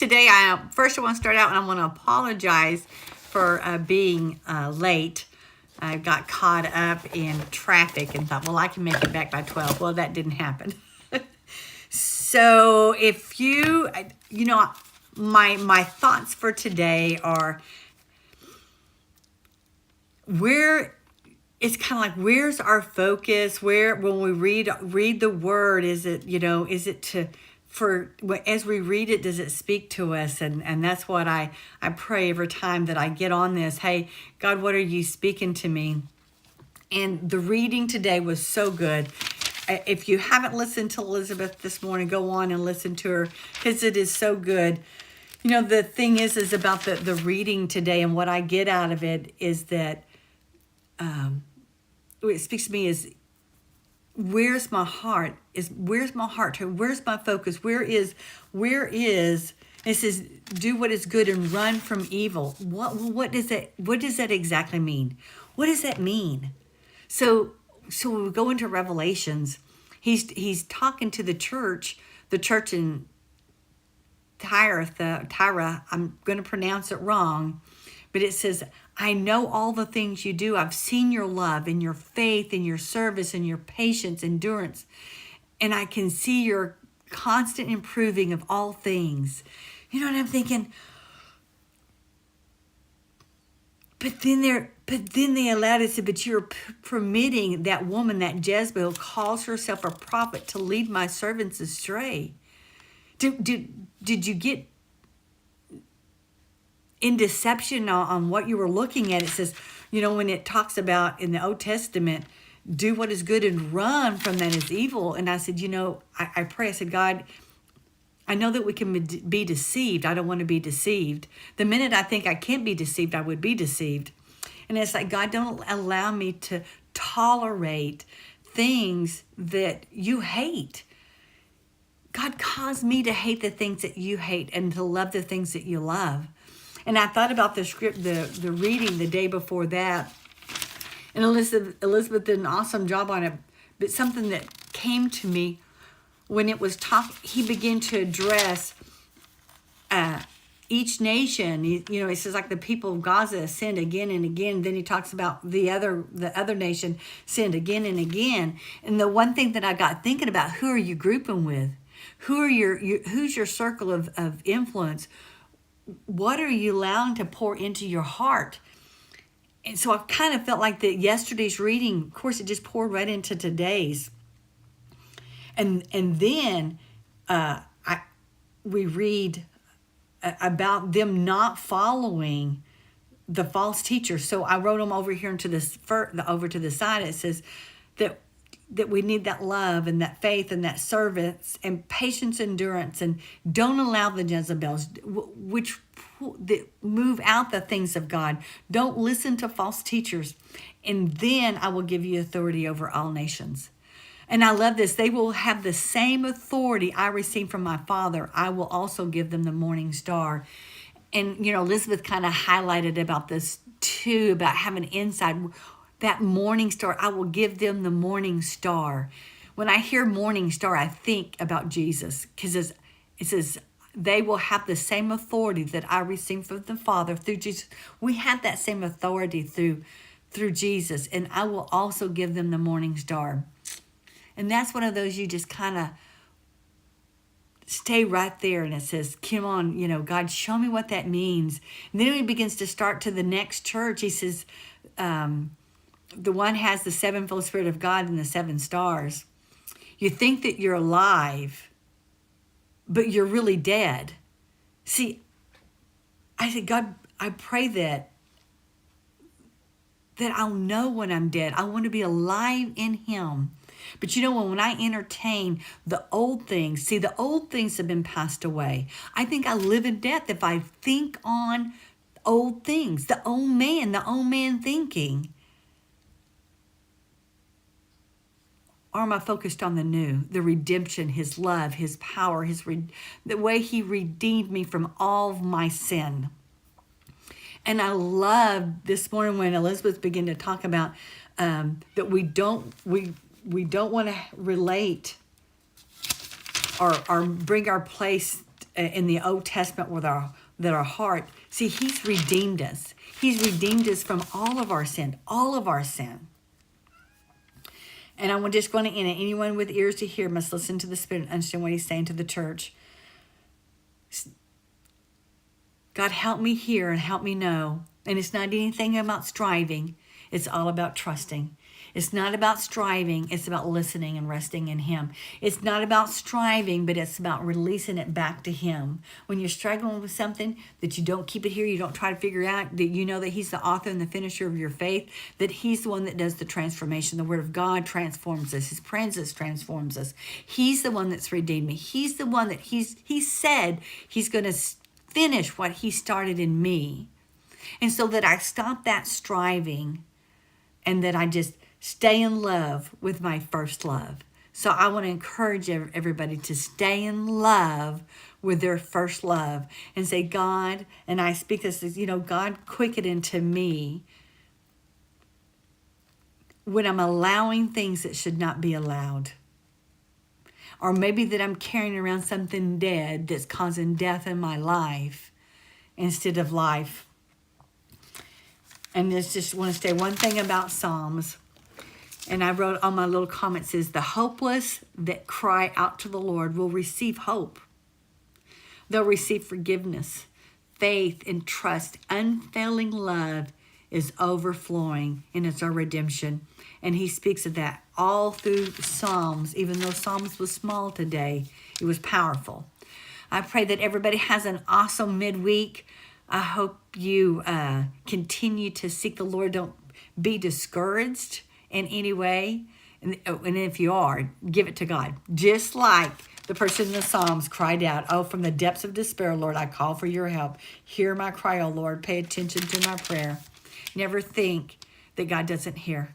Today, first I want to start out and I want to apologize for being late. I got caught up in traffic and thought, well, I can make it back by 12. Well, that didn't happen. So if my thoughts for today are where it's kind of like, where's our focus? Where, when we read the word, is it to, for as we read it, does it speak to us? And that's what I pray every time that I get on this. Hey, God, what are you speaking to me? And the reading today was so good. If you haven't listened to Elizabeth this morning, go on and listen to her because it is so good. You know, the thing is about the reading today, and what I get out of it is that what it speaks to me is, where's my heart? Where's my heart? Where's my focus? Where is it says, do what is good and run from evil. What does that exactly mean? What does that mean? So when we go into Revelations, he's talking to the church in Tyra. I'm going to pronounce it wrong, but it says, I know all the things you do. I've seen your love and your faith and your service and your patience, endurance. And I can see your constant improving of all things. You know what I'm thinking? But then they allowed us to, but you're permitting that woman, that Jezebel, calls herself a prophet, to lead my servants astray. Did you get in deception on what you were looking at? It says, when it talks about in the Old Testament, do what is good and run from that is evil. And I said, I pray, I said, God, I know that we can be deceived. I don't want to be deceived. The minute I think I can't be deceived, I would be deceived. And it's like, God, don't allow me to tolerate things that you hate. God, cause me to hate the things that you hate and to love the things that you love. And I thought about the script, the reading the day before that. And Elizabeth did an awesome job on it. But something that came to me when it was he began to address each nation. He says, like, the people of Gaza sinned again and again. Then he talks about the other nation sinned again and again. And the one thing that I got thinking about, who are you grouping with? Who's your circle of influence? What are you allowing to pour into your heart? And so I kind of felt like that yesterday's reading, of course, it just poured right into today's. And then we read about them not following the false teachers. So I wrote them over here over to the side. It says that we need that love and that faith and that service and patience, endurance, and don't allow the Jezebels that move out the things of God. Don't listen to false teachers. And then I will give you authority over all nations. And I love this. They will have the same authority I received from my Father. I will also give them the morning star. And, Elizabeth kind of highlighted about this too, about having insight. That morning star, I will give them the morning star. When I hear morning star, I think about Jesus, because it says they will have the same authority that I received from the Father through Jesus. We have that same authority through Jesus, and I will also give them the morning star. And that's one of those you just kind of stay right there. And it says, come on, God, show me what that means. And then he begins to start to the next church. He says, the one has the sevenfold Spirit of God and the 7 stars. You think that you're alive, but you're really dead. See, I said, God, I pray that I'll know when I'm dead. I want to be alive in him. But when I entertain the old things, see, the old things have been passed away. I think I live in death if I think on old things, the old man thinking. Or am I focused on the new, the redemption, his love, his power, the way he redeemed me from all of my sin? And I love this morning when Elizabeth began to talk about that we don't want to relate or bring our place in the Old Testament with our heart. See, he's redeemed us. He's redeemed us from all of our sin, all of our sin. And I'm just going to end it. Anyone with ears to hear must listen to the Spirit and understand what he's saying to the church. God, help me hear and help me know. And it's not anything about striving. It's all about trusting. It's not about striving. It's about listening and resting in him. It's not about striving, but it's about releasing it back to him. When you're struggling with something, that you don't keep it here, you don't try to figure out, that you know that he's the author and the finisher of your faith, that he's the one that does the transformation. The word of God transforms us. His presence transforms us. He's the one that's redeemed me. He's the one that he said he's going to finish what he started in me. And so that I stop that striving and that I just stay in love with my first love. So I want to encourage everybody to stay in love with their first love and say, God, and I speak this as, God, quicken into me when I'm allowing things that should not be allowed. Or maybe that I'm carrying around something dead that's causing death in my life instead of life. And just want to say one thing about Psalms. And I wrote on my little comments is, the hopeless that cry out to the Lord will receive hope. They'll receive forgiveness, faith, and trust. Unfailing love is overflowing, and it's our redemption. And he speaks of that all through Psalms. Even though Psalms was small today, it was powerful. I pray that everybody has an awesome midweek. I hope you continue to seek the Lord. Don't be discouraged in any way. And if you are, give it to God. Just like the person in the Psalms cried out, oh, from the depths of despair, Lord, I call for your help. Hear my cry, oh Lord. Pay attention to my prayer. Never think that God doesn't hear.